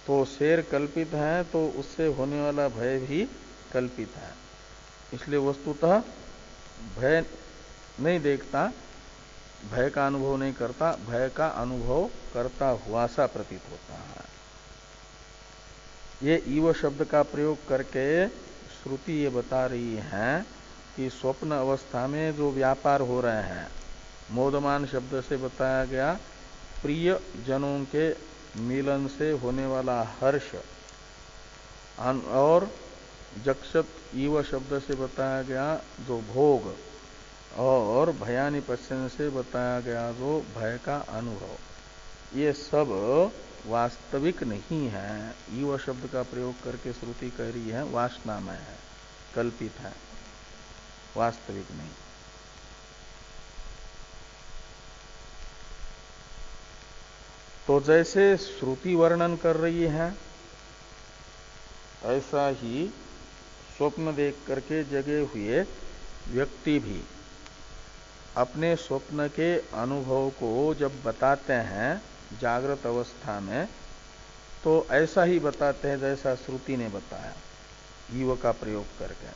Speaker 1: तो शेर कल्पित है तो उससे होने वाला भय भी कल्पित है, इसलिए वस्तुतः भय नहीं देखता, भय का अनुभव नहीं करता, भय का अनुभव करता हुआ सा प्रतीत होता है। ये ईव शब्द का प्रयोग करके श्रुति ये बता रही है कि स्वप्न अवस्था में जो व्यापार हो रहे हैं, मोदमान शब्द से बताया गया प्रिय जनों के मिलन से होने वाला हर्ष, और जक्षत ईव शब्द से बताया गया जो भोग, और भयानि पश्यन् से बताया गया जो भय का अनुभव, ये सब वास्तविक नहीं है। ईव शब्द का प्रयोग करके श्रुति कह रही है वासनामय है, कल्पित है, वास्तविक नहीं। तो जैसे श्रुति वर्णन कर रही है ऐसा ही स्वप्न देख करके जगे हुए व्यक्ति भी अपने स्वप्न के अनुभव को जब बताते हैं जागृत अवस्था में, तो ऐसा ही बताते हैं जैसा श्रुति ने बताया ईव का प्रयोग करके।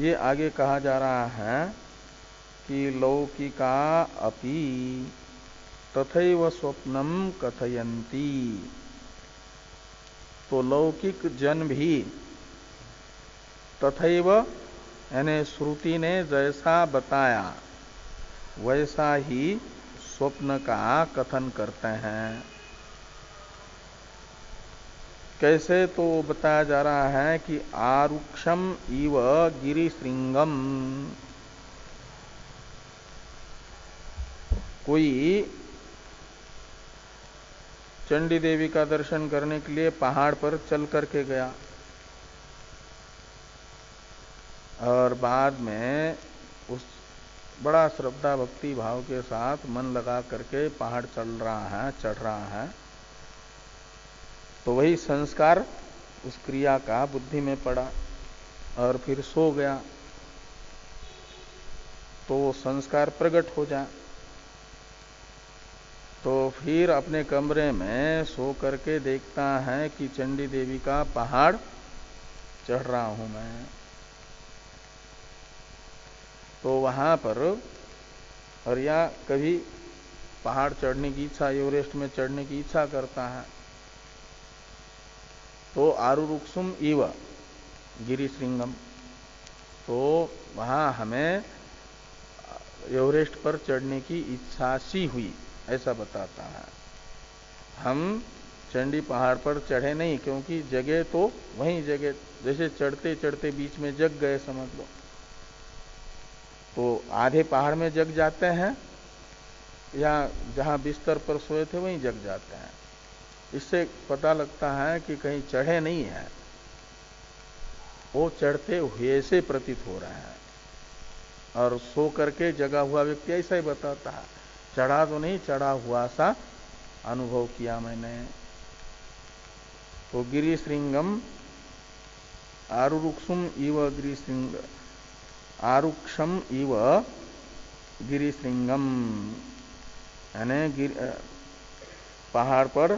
Speaker 1: ये आगे कहा जा रहा है कि लौकिका अपि तथैव स्वप्नम कथयन्ति। तो लौकिक जन भी तथैव यानी श्रुति ने जैसा बताया वैसा ही स्वप्न का कथन करते हैं। कैसे? तो बताया जा रहा है कि आरुक्षम इव गिरिशृंगम, कोई चंडी देवी का दर्शन करने के लिए पहाड़ पर चल करके गया और बाद में उस बड़ा श्रद्धा भक्ति भाव के साथ मन लगा करके पहाड़ चढ़ रहा है, तो वही संस्कार उस क्रिया का बुद्धि में पड़ा और फिर सो गया, तो वो संस्कार प्रकट हो जाए। तो फिर अपने कमरे में सो करके देखता है कि चंडी देवी का पहाड़ चढ़ रहा हूं मैं। तो वहां पर, और या कभी पहाड़ चढ़ने की इच्छा, एवरेस्ट में चढ़ने की इच्छा करता है, तो आरुरुक्षुम इव गिरिशृंगम, तो वहां हमें एवरेस्ट पर चढ़ने की इच्छा सी हुई, ऐसा बताता है। हम चंडी पहाड़ पर चढ़े नहीं, क्योंकि जगह तो वही जगह, जैसे चढ़ते चढ़ते बीच में जग गए समझ लो, तो आधे पहाड़ में जग जाते हैं या जहां बिस्तर पर सोए थे वहीं जग जाते हैं। इससे पता लगता है कि कहीं चढ़े नहीं है, वो चढ़ते हुए से प्रतीत हो रहा है। और सो करके जगा हुआ व्यक्ति ऐसा ही बताता है, चढ़ा तो नहीं, चढ़ा हुआ सा अनुभव किया मैंने। तो गिरिशृंगम आरुरुक्षुम इव गिरिशृंग, आरुक्षम इव गिरिशृंगम, यानी पहाड़ पर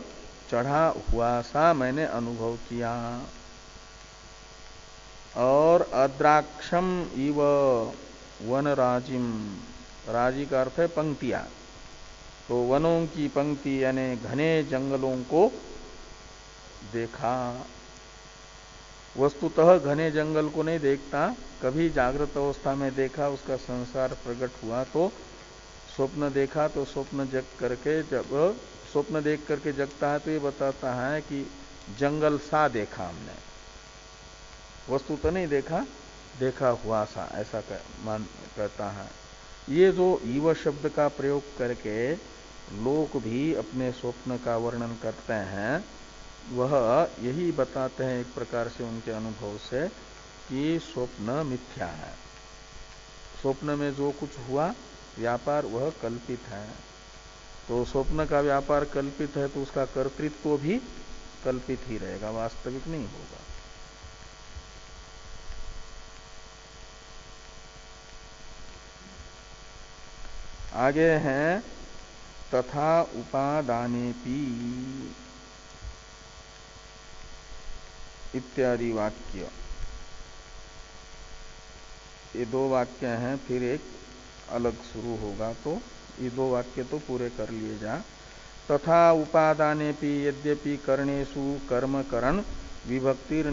Speaker 1: चढ़ा हुआ सा मैंने अनुभव किया। और अद्राक्षम इव वनराजिम, राजी का अर्थ है पंक्तियां, तो वनों की पंक्ति यानी घने जंगलों को देखा। वस्तुतः घने जंगल को नहीं देखता, कभी जागृत अवस्था में देखा, उसका संसार प्रकट हुआ, तो स्वप्न देखा, तो स्वप्न जग करके, जब स्वप्न देख करके जगता है तो ये बताता है कि जंगल सा देखा हमने, वस्तु तो नहीं देखा, देखा हुआ सा, ऐसा कहता है। ये जो ईव शब्द का प्रयोग करके लोग भी अपने स्वप्न का वर्णन करते हैं, वह यही बताते हैं एक प्रकार से उनके अनुभव से कि स्वप्न मिथ्या है। स्वप्न में जो कुछ हुआ व्यापार वह कल्पित है, तो स्वप्न का व्यापार कल्पित है तो उसका कर्तृत्व भी कल्पित ही रहेगा, वास्तविक नहीं होगा। आगे हैं तथा उपादानेपि इत्यादि वाक्य। ये दो वाक्य हैं, फिर एक अलग शुरू होगा, तो ये दो वाक्य तो पूरे कर लिए जा। तथा उपादानेपि यद्यपि कर्णेषु कर्मकरण विभक्ति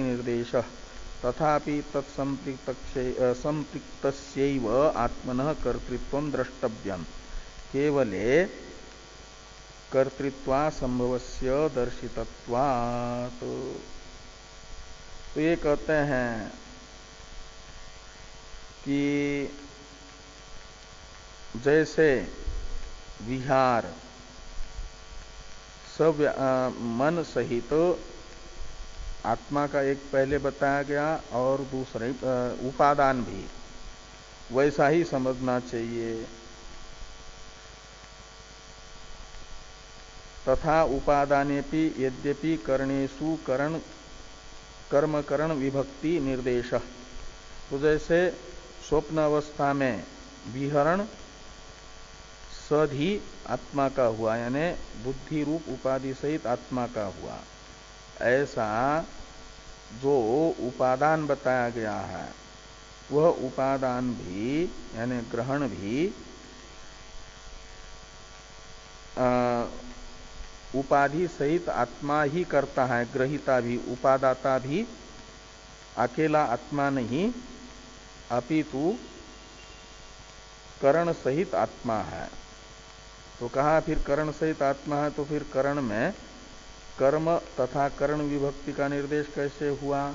Speaker 1: निर्देश तथापि तत्संपृक्तस्यैव आत्मनः कर्तृत्वं द्रष्टव्यम् केवले कर्तृत्वा संभवस्य दर्शितत्वात्। तो ये कहते हैं कि जैसे विहार सब मन सहित आत्मा का एक पहले बताया गया, और दूसरे उपादान भी वैसा ही समझना चाहिए। तथा उपादानेपि यद्यपि कर्णेषु कर्मकरण विभक्ति निर्देश, तो जैसे स्वप्न अवस्था में विहरण सद ही आत्मा का हुआ, यानी बुद्धि रूप उपाधि सहित आत्मा का हुआ, ऐसा जो उपादान बताया गया है वह उपादान भी यानी ग्रहण भी उपाधि सहित आत्मा ही करता है। ग्रहिता भी, उपादाता भी अकेला आत्मा नहीं, अपितु करण सहित आत्मा है। तो कहा फिर करण सहित आत्मा है, तो फिर करण में कर्म तथा करण विभक्ति का निर्देश कैसे हुआ?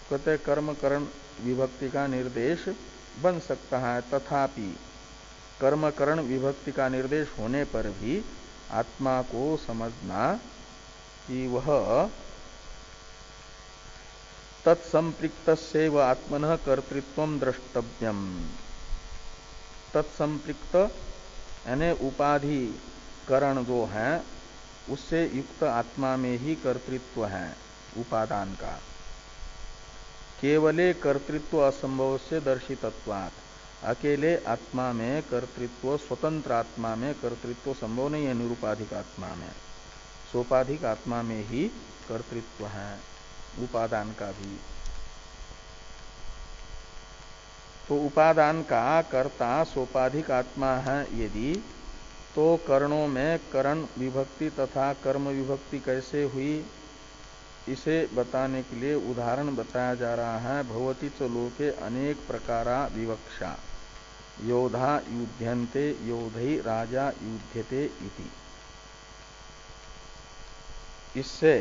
Speaker 1: कहते कर्म करण विभक्ति का निर्देश बन सकता है, तथापि कर्म करण विभक्ति का निर्देश होने पर भी आत्मा को समझना कि वह तत्संपृक्तस्यैव आत्मनः कर्तृत्वं द्रष्टव्यम। तत्संपृक्त यानी उपाधि करण जो है उससे युक्त आत्मा में ही कर्तृत्व है उपादान का। केवले कर्तृत्व असंभव से दर्शितत्वात्, अकेले आत्मा में कर्तृत्व, स्वतंत्र आत्मा में कर्तृत्व संभव नहीं है। निरुपाधिक आत्मा में, सोपाधिक आत्मा में ही कर्तृत्व है उपादान का भी। तो उपादान का कर्ता सोपाधिक आत्मा है यदि, तो कर्णों में करण विभक्ति तथा कर्म विभक्ति कैसे हुई, इसे बताने के लिए उदाहरण बताया जा रहा है। भवति च लोके अनेक प्रकारा विवक्षा, योधा युध्यन्ते योधै राजा युध्यते इति। इससे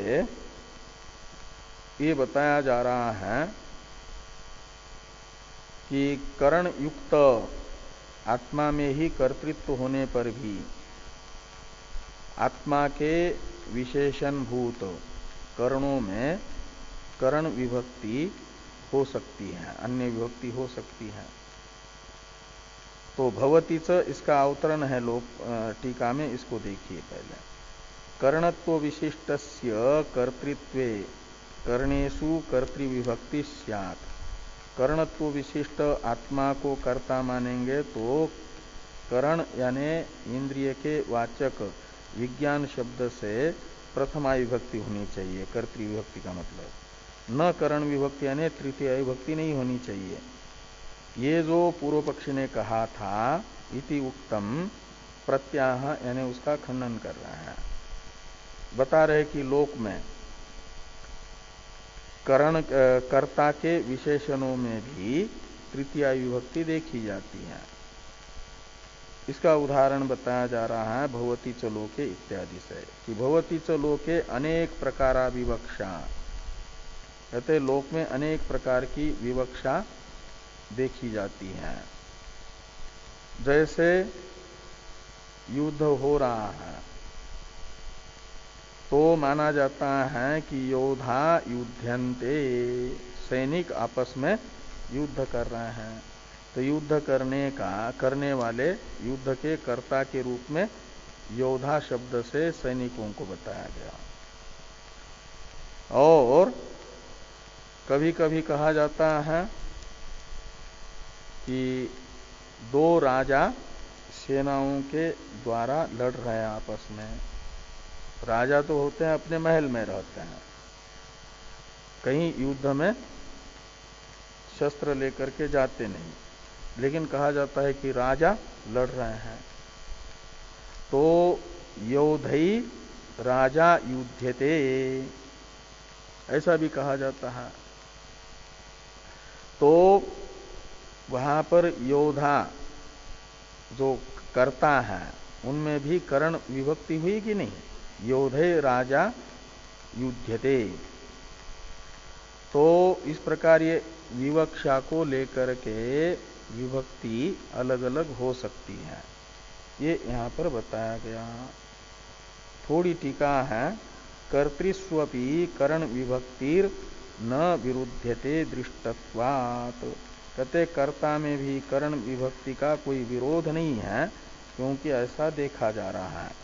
Speaker 1: ये बताया जा रहा है कि करण युक्त आत्मा में ही कर्तृत्व होने पर भी आत्मा के विशेषण भूत करणों में करण विभक्ति हो सकती है, अन्य विभक्ति हो सकती है। तो भवति च इसका अवतरण है टीका में, इसको देखिए पहले। कर्णत्व विशिष्टस्य कर्तृत्वे कर्णेषु कर्तृविभक्ति स्यात्। कर्णत्व विशिष्ट आत्मा को कर्ता मानेंगे तो करण यानी इंद्रिय के वाचक विज्ञान शब्द से प्रथमा विभक्ति होनी चाहिए, कर्तृविभक्ति का मतलब। न करण विभक्ति यानी तृतीय विभक्ति नहीं होनी चाहिए। ये जो पूर्व पक्षी ने कहा था इति उक्तम प्रत्याह यानी उसका खंडन कर रहा है। बता रहे कि लोक में करण कर्ता के विशेषणों में भी तृतीया विभक्ति देखी जाती है। इसका उदाहरण बताया जा रहा है भवति च लोके इत्यादि से, कि भवति च लोके अनेक प्रकारा विवक्षा, कहते लोक में अनेक प्रकार की विवक्षा देखी जाती है। जैसे युद्ध हो रहा है तो माना जाता है कि योधा युध्यन्ते, सैनिक आपस में युद्ध कर रहे हैं। तो युद्ध करने वाले युद्ध के कर्ता के रूप में योधा शब्द से सैनिकों को बताया गया। और कभी कभी कहा जाता है कि दो राजा सेनाओं के द्वारा लड़ रहे हैं आपस में। राजा तो होते हैं अपने महल में रहते हैं, कहीं युद्ध में शस्त्र लेकर के जाते नहीं, लेकिन कहा जाता है कि राजा लड़ रहे हैं। तो योधई राजा युध्यते ऐसा भी कहा जाता है। तो वहां पर योधा जो कर्ता है उनमें भी करण विभक्ति हुई कि नहीं? योधे राजा युध्यते। तो इस प्रकार ये विवक्षा को लेकर के विभक्ति अलग अलग हो सकती है, ये यहां पर बताया गया। थोड़ी टीका है, कर्तृस्वपि करण विभक्तिर न विरुध्यते दृष्टत्वात्। कहते कर्ता में भी करण विभक्ति का कोई विरोध नहीं है, क्योंकि ऐसा देखा जा रहा है।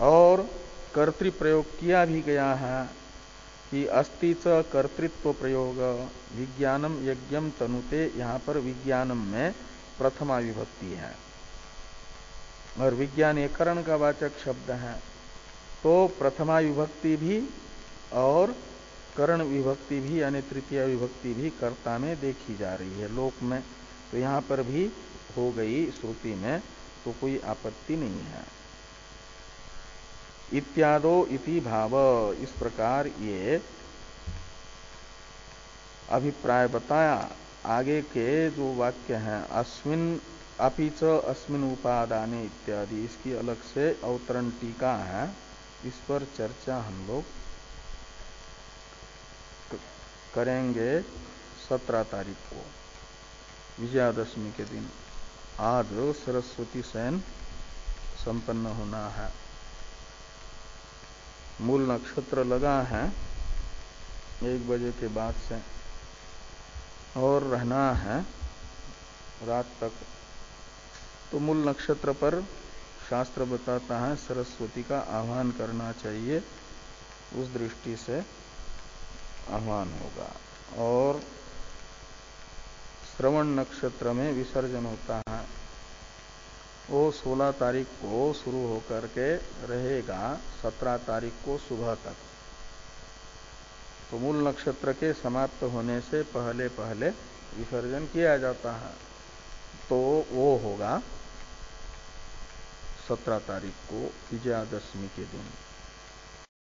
Speaker 1: और कर्तृ प्रयोग किया भी गया है कि अस्ति च कर्तृत्व प्रयोग विज्ञानम यज्ञम तनुते, यहाँ पर विज्ञानम में प्रथमा विभक्ति है और विज्ञान ये करण का वाचक शब्द है। तो प्रथमा विभक्ति भी और करण विभक्ति भी यानी तृतीय विभक्ति भी कर्ता में देखी जा रही है लोक में। तो यहाँ पर भी हो गई श्रुति में, तो कोई आपत्ति नहीं है। इत्यादो इति भाव, इस प्रकार ये अभिप्राय बताया। आगे के जो वाक्य हैं अस्मिन अपिच अस्मिन उपादाने इत्यादि, इसकी अलग से अवतरण टीका है, इस पर चर्चा हम लोग करेंगे 17 तारीख को, विजयादशमी के दिन। आज सरस्वती शयन संपन्न होना है। मूल नक्षत्र लगा है 1 बजे के बाद से, और रहना है रात तक। तो मूल नक्षत्र पर शास्त्र बताता है सरस्वती का आह्वान करना चाहिए, उस दृष्टि से आह्वान होगा। और श्रवण नक्षत्र में विसर्जन होता है, वो 16 तारीख को शुरू होकर के रहेगा 17 तारीख को सुबह तक। तो मूल नक्षत्र के समाप्त होने से पहले पहले विसर्जन किया जाता है, तो वो होगा 17 तारीख को विजयादशमी के दिन।